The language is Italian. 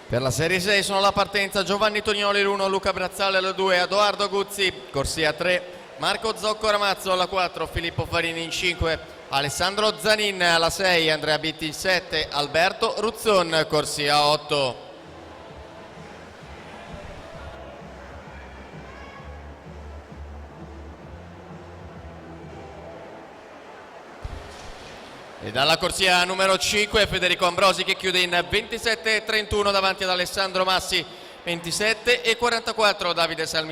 Per la Serie 6 sono alla partenza Giovanni Tonioli all'1, Luca Brazzale alla 2, Edoardo Guzzi, corsia 3, Marco Zocco Ramazzo alla 4, Filippo Farini in 5, Alessandro Zanin alla 6, Andrea Bitti in 7, Alberto Ruzzon, corsia 8. E dalla corsia numero 5 Federico Ambrosi che chiude in 27:31 davanti ad Alessandro Massi, 27:44 Davide Salmi.